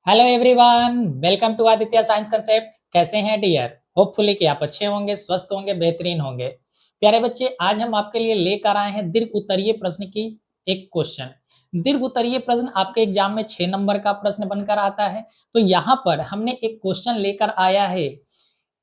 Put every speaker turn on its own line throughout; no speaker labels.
Hello everyone, welcome to Aditya science concept. कैसे हैं dear? Hopefully कि आप अच्छे होंगे, स्वस्थ होंगे, बेहतरीन होंगे। प्यारे बच्चे, आज हम आपके लिए लेकर आए हैं दीर्घ उत्तरीय प्रश्न की एक क्वेश्चन। दीर्घ उत्तरीय प्रश्न आपके एग्जाम में 6 नंबर का प्रश्न बनकर आता है। तो यहाँ पर हमने एक क्वेश्चन लेकर आया है,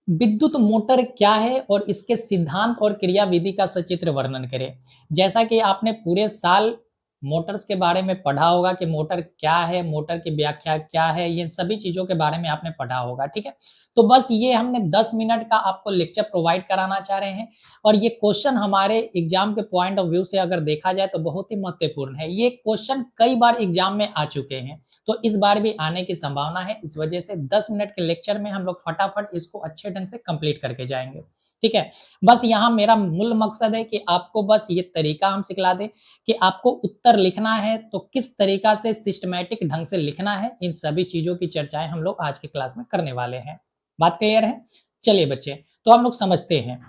विद्युत मोटर क्या है और इसके सिद्धांत और क्रियाविधि का सचित्र वर्णन करें। जैसा कि आपने पूरे साल मोटर्स के बारे में पढ़ा होगा कि मोटर क्या है, मोटर की व्याख्या क्या है, ये सभी चीज़ों के बारे में आपने पढ़ा होगा, ठीक है? तो बस ये हमने 10 मिनट का आपको लेक्चर प्रोवाइड कराना चाह रहे हैं और ये क्वेश्चन हमारे एग्जाम के पॉइंट ऑफ व्यू से अगर देखा जाए तो बहुत ही महत्वपूर्ण है। ये क्वेश्चन कई बार एग्जाम में आ चुके हैं, तो इस बार भी आने की संभावना है। इस वजह से 10 मिनट के लेक्चर में हम लोग फटाफट इसको अच्छे ढंग से कंप्लीट करके जाएँगे, ठीक है? बस यहाँ मेरा मूल मकसद है कि आपको बस ये तरीका हम सिखला दें कि आपको उत्तर लिखना है तो किस तरीका से सिस्टमैटिक ढंग से लिखना है। इन सभी चीज़ों की चर्चाएँ हम लोग आज की क्लास में करने वाले हैं। बात क्लियर है? चलिए बच्चे, तो हम लोग समझते हैं।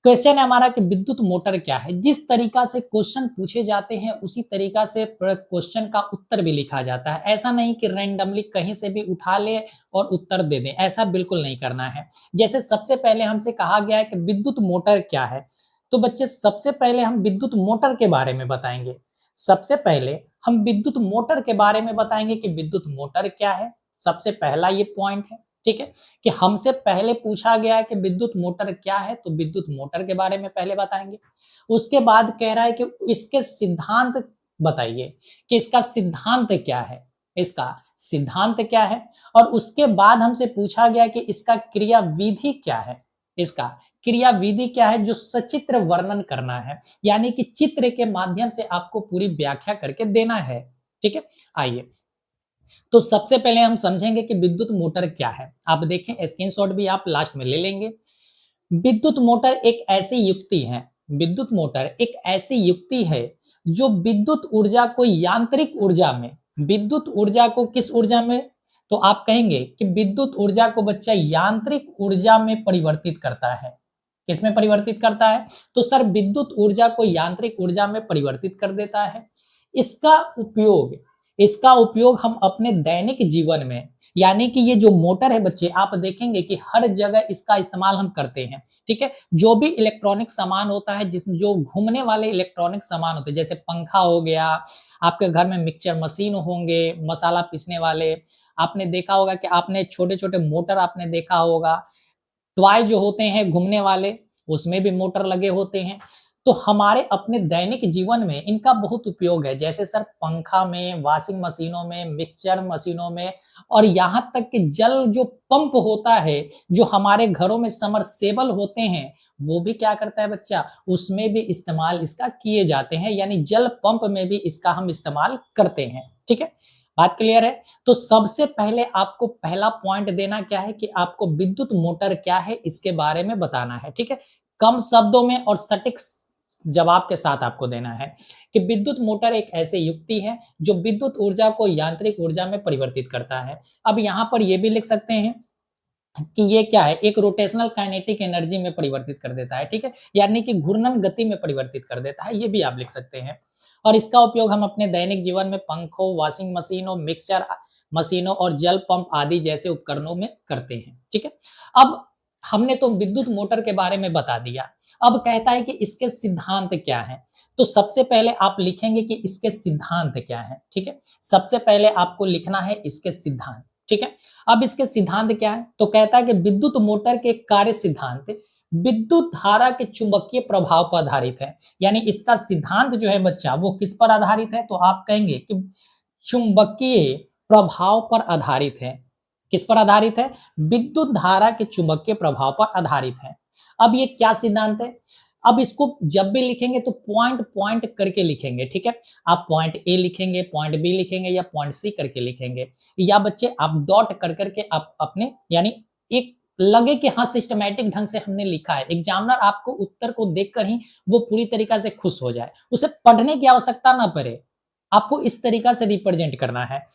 क्वेश्चन है हमारा कि विद्युत मोटर क्या है? जिस तरीका से क्वेश्चन पूछे जाते हैं उसी तरीका से क्वेश्चन का उत्तर भी लिखा जाता है। ऐसा नहीं कि रैंडमली कहीं से भी उठा ले और उत्तर दे दें, ऐसा बिल्कुल नहीं करना है। जैसे सबसे पहले हमसे कहा गया है कि विद्युत मोटर क्या है? तो बच्चे, सबसे पहले हम विद्युत मोटर के बारे में बताएँगे। सबसे पहले हम विद्युत मोटर के बारे में बताएँगे कि विद्युत मोटर क्या है? सबसे पहला ये पॉइंट है, ठीक है? कि हमसे पहले पूछा गया है कि विद्युत मोटर क्या है, तो विद्युत मोटर के बारे में पहले बताएँगे। उसके बाद कह रहा है कि इसके सिद्धांत बताइए कि इसका सिद्धांत क्या है? इसका सिद्धांत क्या है? और उसके बाद हमसे पूछा गया कि इसका क्रियाविधि क्या है? इसका क्रियाविधि क्या है, जो सचित्र वर्णन करना है, यानी कि चित्र के माध्यम से आपको पूरी व्याख्या करके देना है, ठीक है? आइए, तो सबसे पहले हम समझेंगे कि विद्युत मोटर क्या है। आप देखें, स्क्रीनशॉट भी आप लास्ट में ले लेंगे। विद्युत मोटर एक ऐसी युक्ति है, विद्युत मोटर एक ऐसी युक्ति है जो विद्युत ऊर्जा को यांत्रिक ऊर्जा में, विद्युत ऊर्जा को किस ऊर्जा में? तो आप कहेंगे कि विद्युत ऊर्जा को बच्चा यांत्रिक ऊर्जा में परिवर्तित करता है। किसमें परिवर्तित करता है? तो सर, विद्युत ऊर्जा को यांत्रिक ऊर्जा में परिवर्तित कर देता है। इसका उपयोग इसका उपयोग हम अपने दैनिक जीवन में, यानी कि ये जो मोटर है बच्चे, आप देखेंगे कि हर जगह इसका इस्तेमाल हम करते हैं, ठीक है? जो भी इलेक्ट्रॉनिक सामान होता है, जिस जो घूमने वाले इलेक्ट्रॉनिक सामान होते हैं, जैसे पंखा हो गया, आपके घर में मिक्सचर मशीन होंगे, मसाला पीसने वाले, आपने देखा होगा कि आपने छोटे-छोटे मोटर आपने देखा होगा। टॉय जो होते हैं घूमने वाले, उसमें भी मोटर लगे होते हैं। तो हमारे अपने दैनिक जीवन में इनका बहुत उपयोग है। जैसे सर, पंखा में, वॉशिंग मशीनों में, मिक्सचर मशीनों में, और यहाँ तक कि जल जो पंप होता है, जो हमारे घरों में सबमर्सिबल होते हैं, वो भी क्या करता है बच्चा? उसमें भी इस्तेमाल इसका किए जाते हैं, यानी जल पंप में भी इसका हम इस्तेमाल करते हैं। ठीक है? बात क्लियर है? तो सबसे पहले आपको पहला पॉइंट देना क्या है कि आपको विद्युत मोटर क्या है, इसके बारे में बताना है, ठीक है? कम शब्दों में और सटीक जवाब के साथ आपको देना है कि विद्युत मोटर एक ऐसी युक्ति है जो विद्युत ऊर्जा को यांत्रिक ऊर्जा में परिवर्तित करता है। अब यहाँ पर ये भी लिख सकते हैं कि ये क्या है, एक रोटेशनल काइनेटिक एनर्जी में परिवर्तित कर देता है, ठीक है? यानी कि घूर्णन गति में परिवर्तित कर देता है, ये भी आप लिख सकते हैं। और इसका उपयोग हम अपने दैनिक जीवन में पंखों, वॉशिंग मशीनों, मिक्सचर मशीनों और जल पंप आदि जैसे उपकरणों में करते हैं, ठीक है? अब हमने तो विद्युत मोटर के बारे में बता दिया। अब कहता है कि इसके सिद्धांत क्या हैं? तो सबसे पहले आप लिखेंगे कि इसके सिद्धांत क्या हैं, ठीक है? सबसे पहले आपको लिखना है इसके सिद्धांत, ठीक है? अब इसके सिद्धांत क्या है? तो कहता है कि विद्युत मोटर के कार्य सिद्धांत विद्युत धारा के चुंबकीय प्रभाव पर आधारित है। यानी इसका सिद्धांत जो है बच्चा, वो किस पर आधारित है? तो आप कहेंगे कि चुंबकीय प्रभाव पर आधारित है। किस पर आधारित है? विद्युत धारा के चुंबकीय प्रभाव पर आधारित है। अब ये क्या सिद्धांत है? अब इसको जब भी लिखेंगे तो पॉइंट पॉइंट करके लिखेंगे, ठीक है? आप पॉइंट ए लिखेंगे, पॉइंट बी लिखेंगे या पॉइंट सी करके लिखेंगे, या बच्चे आप डॉट कर करके आप अपने, यानी एक लगे कि हाँ, सिस्टमैटिक ढंग से हमने लिखा है, एग्जामिनर आपको उत्तर को देखकर ही वो पूरी तरीका से खुश हो जाए, उसे पढ़ने की आवश्यकता ना पड़े, आपको इस तरीका से रिप्रेजेंट करना है।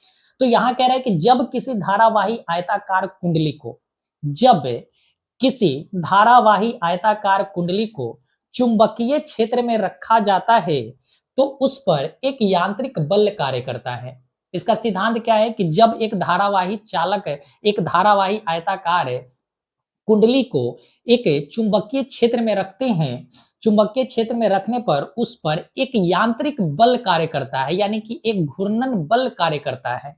तो यहाँ कह रहा है कि जब किसी धारावाही आयताकार कुंडली को, जब किसी धारावाही आयताकार कुंडली को चुंबकीय क्षेत्र में रखा जाता है तो उस पर एक यांत्रिक बल कार्य करता है। इसका सिद्धांत क्या है कि जब एक धारावाही चालक है, एक धारावाही आयताकार है कुंडली को एक चुंबकीय क्षेत्र में रखते हैं, चुंबकीय क्षेत्र में रखने पर उस पर एक यांत्रिक बल कार्य करता है, यानी कि एक घूर्णन बल कार्य करता है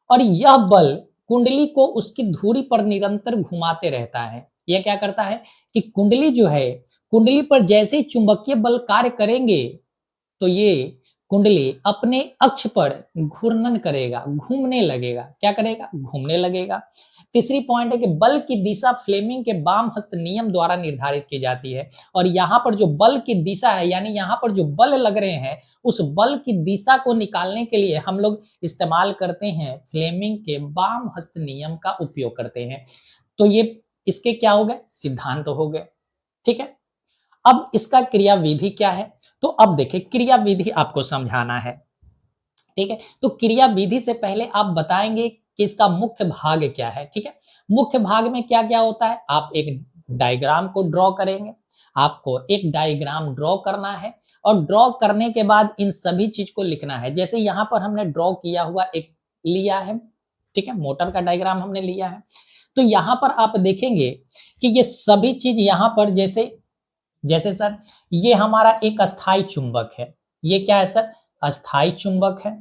और यह बल कुंडली को उसकी धुरी पर निरंतर घुमाते रहता है। यह क्या करता है कि कुंडली जो है, कुंडली पर जैसे ही चुंबकीय बल कार्य करेंगे तो ये कुंडली अपने अक्ष पर घूर्णन करेगा, घूमने लगेगा। क्या करेगा? घूमने लगेगा। तीसरी पॉइंट है कि बल की दिशा फ्लेमिंग के वाम हस्त नियम द्वारा निर्धारित की जाती है और यहाँ पर जो बल की दिशा है, यानी यहाँ पर जो बल लग रहे हैं, उस बल की दिशा को निकालने के लिए हम लोग इस्तेमाल करते हैं फ्लेमिंग के वाम हस्त नियम का उपयोग करते हैं। तो ये इसके क्या हो गए? सिद्धांत हो गए। ठीक है। अब इसका क्रिया विधि क्या है? तो अब देखिए क्रिया विधि आपको समझाना है। ठीक है, तो क्रिया विधि से पहले आप बताएंगे कि इसका मुख्य भाग क्या है। ठीक है, मुख्य भाग में क्या क्या होता है? आप एक डायग्राम को ड्रॉ करेंगे, आपको एक डायग्राम ड्रॉ करना है और ड्रॉ करने के बाद इन सभी चीज को लिखना है। जैसे यहाँ पर हमने ड्रॉ किया हुआ एक लिया है, ठीक है, मोटर का डायग्राम हमने लिया है। तो यहाँ पर आप देखेंगे कि ये सभी चीज यहाँ पर जैसे जैसे सर ये हमारा एक अस्थाई चुंबक है। ये क्या है सर? अस्थाई चुंबक है।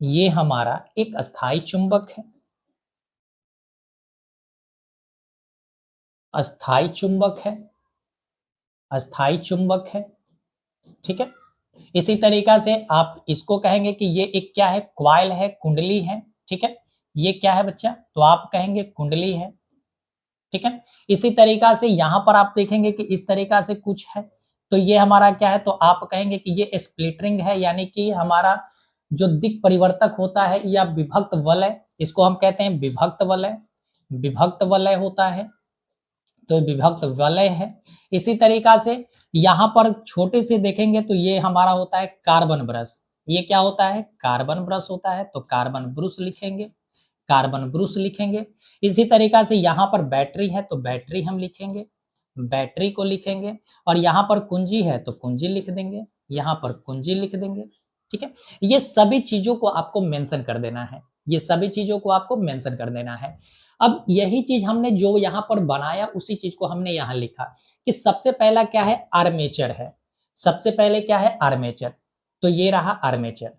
ये हमारा एक अस्थाई चुंबक है। अस्थाई चुंबक है। अस्थाई चुंबक है। ठीक है। इसी तरीका से आप इसको कहेंगे कि ये एक क्या है? क्वाइल है, कुंडली है। ठीक है। ये क्या है बच्चा? तो आप कहेंगे कुंडली है। ठीक है। इसी तरीका से यहां पर आप देखेंगे कि इस तरीका से कुछ है, तो ये हमारा क्या है? तो आप कहेंगे कि ये स्प्लिटरिंग है, यानी कि हमारा जो दिक् परिवर्तक होता है या विभक्त वलय, इसको हम कहते हैं विभक्त वलय। विभक्त वलय होता है, तो विभक्त वलय है। इसी तरीका से यहाँ पर छोटे से देखेंगे तो ये हमारा होता है कार्बन ब्रश। ये क्या होता है? कार्बन ब्रश होता है, तो कार्बन ब्रुश लिखेंगे, कार्बन ब्रुश लिखेंगे। इसी तरीका से यहाँ पर बैटरी है तो बैटरी हम लिखेंगे, बैटरी को लिखेंगे और यहाँ पर कुंजी है तो कुंजी लिख देंगे, यहाँ पर कुंजी लिख देंगे। ठीक है, ये सभी चीजों को आपको मेंशन कर देना है, ये सभी चीजों को आपको मेंशन कर देना है। अब यही चीज हमने जो यहाँ पर बनाया उसी चीज को हमने यहाँ लिखा कि सबसे पहला क्या है? आर्मेचर है। सबसे पहले क्या है? आर्मेचर। तो ये रहा आर्मेचर।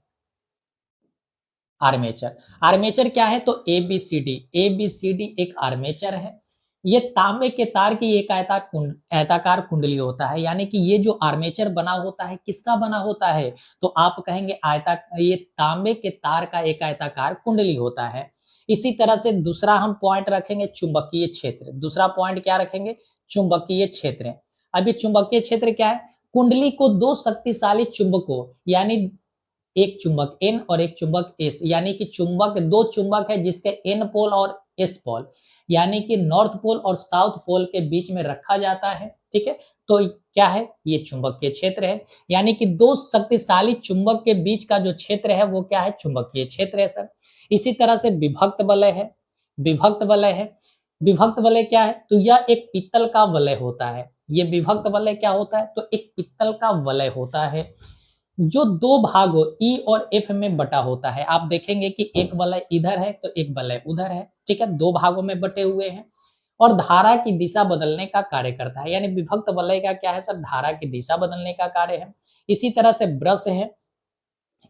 आर्मेचर, आर्मेचर क्या है? तो एबीसीडी, एबीसीडी एक आर्मेचर है। ये तांबे के तार की एक आयताकार कुंडली होता है, यानी कि ये जो आर्मेचर बना होता है किसका बना होता है? तो आप कहेंगे ये तांबे के तार का एक आयताकार कुंडली होता है। इसी तरह से दूसरा हम पॉइंट रखेंगे चुंबकीय क्षेत्र। दूसरा पॉइंट क्या रखेंगे? चुंबकीय क्षेत्र। अब ये चुंबकीय क्षेत्र क्या है? कुंडली को दो शक्तिशाली चुंबकों, यानी एक चुंबक N और एक चुंबक S, यानी कि चुंबक, दो चुंबक है जिसके N पोल और S पोल, यानी कि नॉर्थ पोल और साउथ पोल के बीच में रखा जाता है। ठीक है, तो क्या है? ये चुंबकीय क्षेत्र है, यानी कि दो शक्तिशाली चुंबक के बीच का जो क्षेत्र है वो क्या है? चुंबकीय क्षेत्र है सर। इसी तरह से विभक्त वलय है। विभक्त वलय है। विभक्त वलय क्या है? तो यह एक पित्तल का वलय होता है। ये विभक्त वलय क्या होता है? तो एक पित्तल का वलय होता है जो दो भागों ई और एफ में बटा होता है। आप देखेंगे कि एक वलय इधर है तो एक वलय उधर है। ठीक है, दो भागों में बटे हुए हैं और धारा की दिशा बदलने का कार्य करता है, यानी विभक्त वलय का क्या है सर? धारा की दिशा बदलने का कार्य है। इसी तरह से ब्रश है।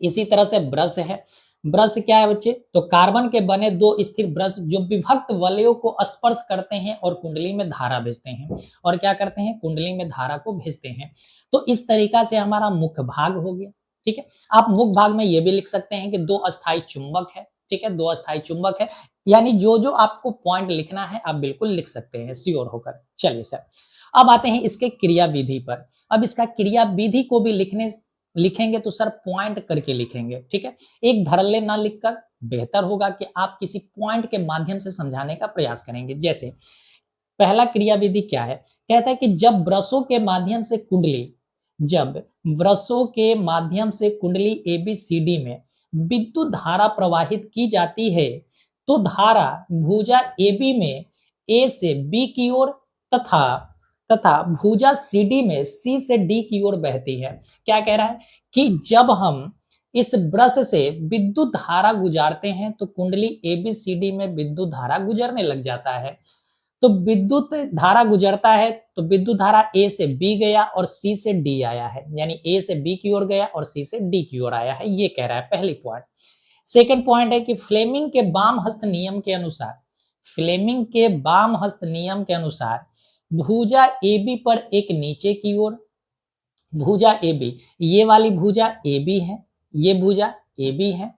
इसी तरह से ब्रश है। ब्रश क्या है बच्चे? तो कार्बन के बने दो स्थिर ब्रश जो विभक्त वलयों को स्पर्श करते हैं और कुंडली में धारा भेजते हैं। और क्या करते हैं? कुंडली में धारा को भेजते हैं। तो इस तरीका से हमारा मुख्य भाग हो गया। ठीक है, आप मुख्य भाग में ये भी लिख सकते हैं कि दो अस्थायी चुंबक है। ठीक है, दो अस्थायी चुंबक है, यानी जो जो आपको पॉइंट लिखना है आप बिल्कुल लिख सकते हैं श्योर होकर। चलिए सर, अब आते हैं इसके क्रिया विधि पर। अब इसका क्रिया विधि को भी लिखेंगे तो सर पॉइंट करके लिखेंगे। ठीक है, एक धड़ल्ले ना लिखकर बेहतर होगा कि आप किसी पॉइंट के माध्यम से समझाने का प्रयास करेंगे। जैसे पहला क्रिया विधि क्या है? कहता है कि जब ब्रशों के माध्यम से कुंडली एबीसीडी में विद्युत धारा प्रवाहित की जाती है तो धारा भुजा एबी में ए से बी की ओर तथा तथा भुजा सीडी में सी से डी की ओर बहती है। क्या कह रहा है कि जब हम इस ब्रश से विद्युत धारा गुजारते हैं तो कुंडली एबीसीडी में विद्युत धारा गुजरने लग जाता है। तो विद्युत धारा गुजरता है तो विद्युत धारा ए से बी गया और सी से डी आया है, यानी ए से बी की ओर गया और सी से डी की ओर आया है, ये कह रहा है पहली पॉइंट। सेकंड पॉइंट है कि फ्लेमिंग के बाम हस्त नियम के अनुसार, फ्लेमिंग के बाम हस्त नियम के अनुसार भुजा ए बी पर एक नीचे की ओर, भुजा ए बी, ये वाली भुजा ए बी है, ये भुजा ए बी है,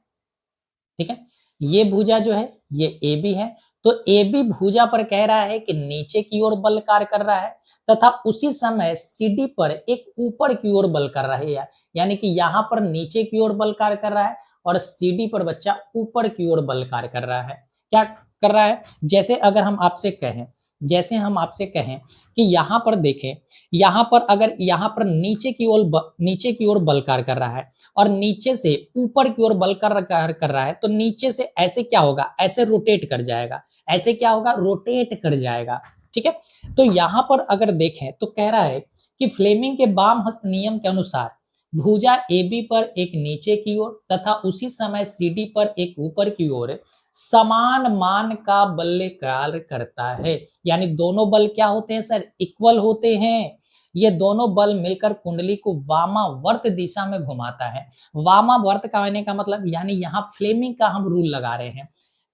ठीक है, ये भुजा जो है ये ए बी है। तो ए बी भुजा पर कह रहा है कि नीचे की ओर बल कार्य कर रहा है, तथा उसी समय सी डी पर एक ऊपर की ओर बल कर रहा है, यानी कि यहां पर नीचे की ओर बल कार्य कर रहा है और सी डी पर बच्चा ऊपर की ओर बल कार्य कर रहा है। क्या कर रहा है? जैसे अगर हम आपसे कहें, जैसे हम आपसे कहें कि यहां पर देखें, यहां पर अगर यहां पर नीचे की ओर बल कार्य कर रहा है और नीचे से ऊपर की ओर बल कार्य कर रहा है, तो नीचे से ऐसे क्या होगा, ऐसे रोटेट कर जाएगा, ऐसे क्या होगा, रोटेट कर जाएगा, ठीक है। तो यहां पर अगर देखें तो कह रहा है कि फ्लेमिंग के बाम हस्त नियम के अनुसार भुजा ए बी पर एक नीचे की ओर तथा उसी समय सी डी पर एक ऊपर की ओर समान मान का बल कार्य करता है, यानी दोनों बल क्या होते हैं सर, इक्वल होते हैं। ये दोनों बल मिलकर कुंडली को वामावर्त दिशा में घुमाता है। वामावर्त का आने का मतलब, यानी यहाँ फ्लेमिंग का हम रूल लगा रहे हैं,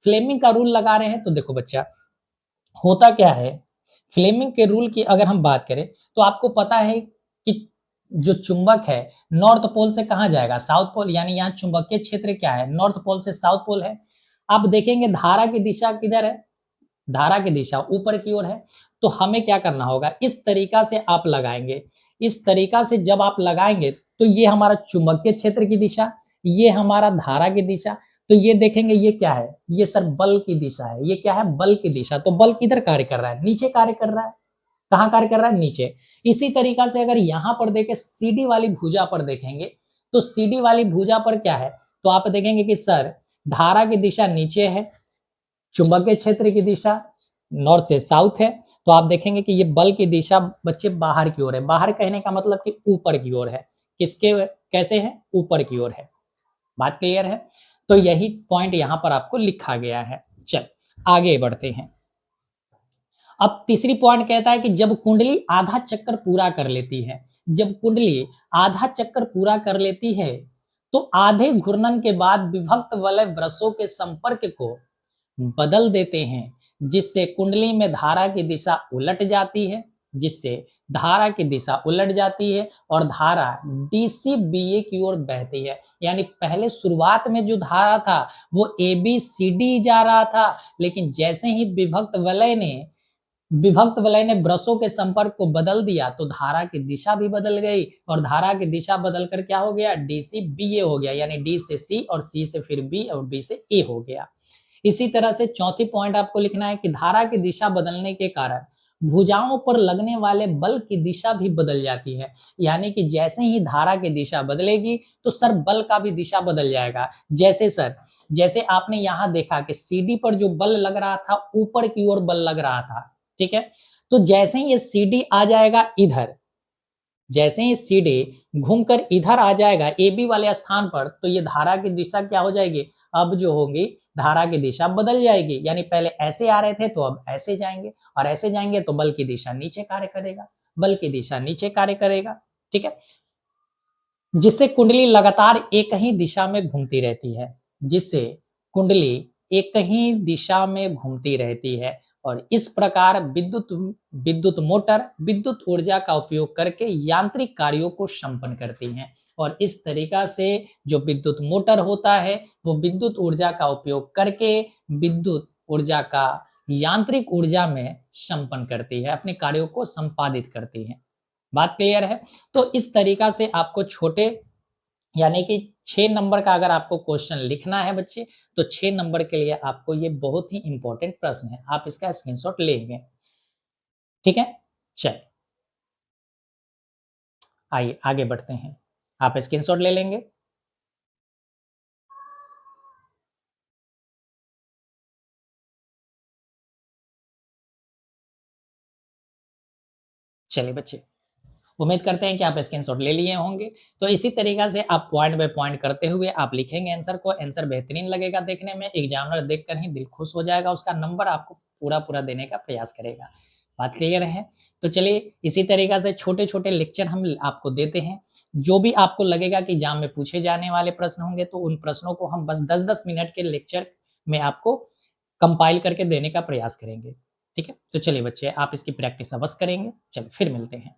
फ्लेमिंग का रूल लगा रहे हैं। तो देखो बच्चा, होता क्या है, फ्लेमिंग के रूल की अगर हम बात करें तो आपको पता है कि जो चुंबक है नॉर्थ पोल से कहाँ जाएगा, साउथ पोल, यानी यहाँ चुंबकीय क्षेत्र क्या है, नॉर्थ पोल से साउथ पोल है। आप देखेंगे धारा की दिशा किधर है, धारा की दिशा ऊपर की ओर है। तो हमें क्या करना होगा, इस तरीका से आप लगाएंगे, इस तरीका से जब आप लगाएंगे तो ये हमारा चुंबकीय क्षेत्र की दिशा, ये हमारा धारा की दिशा। तो ये देखेंगे ये क्या है, ये सर बल की दिशा है, ये क्या है, बल की दिशा। तो बल किधर कार्य कर रहा है, नीचे कार्य कर रहा है। कहाँ कार्य कर रहा है, नीचे। इसी तरीका से अगर यहां पर देखें, सीडी वाली भुजा पर देखेंगे तो सीडी वाली भुजा पर क्या है, तो आप देखेंगे कि सर धारा की दिशा नीचे है, चुंबकीय क्षेत्र की दिशा नॉर्थ से साउथ है। तो आप देखेंगे कि ये बल की दिशा बच्चे बाहर की ओर है, बाहर कहने का मतलब कि ऊपर की ओर है। किसके, कैसे है, ऊपर की ओर है। बात क्लियर है? तो यही पॉइंट यहां पर आपको लिखा गया है। चल आगे बढ़ते हैं। अब तीसरी पॉइंट कहता है कि जब कुंडली आधा चक्कर पूरा कर लेती है, जब कुंडली आधा चक्कर पूरा कर लेती है तो आधे घूर्णन के बाद विभक्त वलय वृषों के संपर्क को बदल देते हैं, जिससे कुंडली में धारा की दिशा उलट जाती है, जिससे धारा की दिशा उलट जाती है और धारा डीसीबीए की ओर बहती है। यानी पहले शुरुआत में जो धारा था वो ए बी सी डी जा रहा था, लेकिन जैसे ही विभक्त वलय ने ब्रशों के संपर्क को बदल दिया तो धारा की दिशा भी बदल गई और धारा की दिशा बदलकर क्या हो गया, डी सी बी ए हो गया, यानी डी से सी और सी से फिर बी और बी से ए हो गया। इसी तरह से चौथी पॉइंट आपको लिखना है कि धारा की दिशा बदलने के कारण भुजाओं पर लगने वाले बल की दिशा भी बदल जाती है, यानी कि जैसे ही धारा की दिशा बदलेगी तो सर बल का भी दिशा बदल जाएगा। जैसे सर, जैसे आपने यहां देखा कि सीडी पर जो बल लग रहा था ऊपर की ओर बल लग रहा था, ठीक है। तो जैसे ही ये सीडी आ जाएगा इधर, जैसे ही सीडी घूमकर इधर आ जाएगा ए बी वाले स्थान पर, तो ये धारा की दिशा क्या हो जाएगी, अब जो होगी धारा की दिशा बदल जाएगी, यानी पहले ऐसे आ रहे थे तो अब ऐसे जाएंगे और ऐसे जाएंगे तो बल की दिशा नीचे कार्य करेगा, बल की दिशा नीचे कार्य करेगा, ठीक है। जिससे कुंडली लगातार एक ही दिशा में घूमती रहती है, जिससे कुंडली एक ही दिशा में घूमती रहती है और इस प्रकार विद्युत विद्युत मोटर विद्युत ऊर्जा का उपयोग करके यांत्रिक कार्यों को संपन्न करती हैं। और इस तरीका से जो विद्युत मोटर होता है वो विद्युत ऊर्जा का उपयोग करके विद्युत ऊर्जा का यांत्रिक ऊर्जा में संपन्न करती है, अपने कार्यों को संपादित करती है। बात क्लियर है? तो इस तरीका से आपको छोटे, यानी कि 6 नंबर का अगर आपको क्वेश्चन लिखना है बच्चे, तो 6 नंबर के लिए आपको ये बहुत ही इंपॉर्टेंट प्रश्न है, आप इसका स्क्रीनशॉट लेंगे, ठीक है। चल आइए आगे बढ़ते हैं, आप स्क्रीनशॉट ले लेंगे। चलिए बच्चे, उम्मीद करते हैं कि आप स्क्रीनशॉट ले लिए होंगे। तो इसी तरीक़ा से आप पॉइंट बाय पॉइंट करते हुए आप लिखेंगे आंसर को, आंसर बेहतरीन लगेगा देखने में, एग्ज़ामिनर देखकर ही दिल खुश हो जाएगा, उसका नंबर आपको पूरा-पूरा देने का प्रयास करेगा। बात क्लियर है? तो चलिए इसी तरीक़ा से छोटे-छोटे लेक्चर हम आपको देते हैं, जो भी आपको लगेगा कि एग्ज़ाम में पूछे जाने वाले प्रश्न होंगे, तो उन प्रश्नों को हम बस 10-10 मिनट के लेक्चर में आपको कंपाइल करके देने का प्रयास करेंगे। ठीक है? तो चलिए बच्चे आप इसकी प्रैक्टिस अवश्य करेंगे। चलिए फिर मिलते हैं।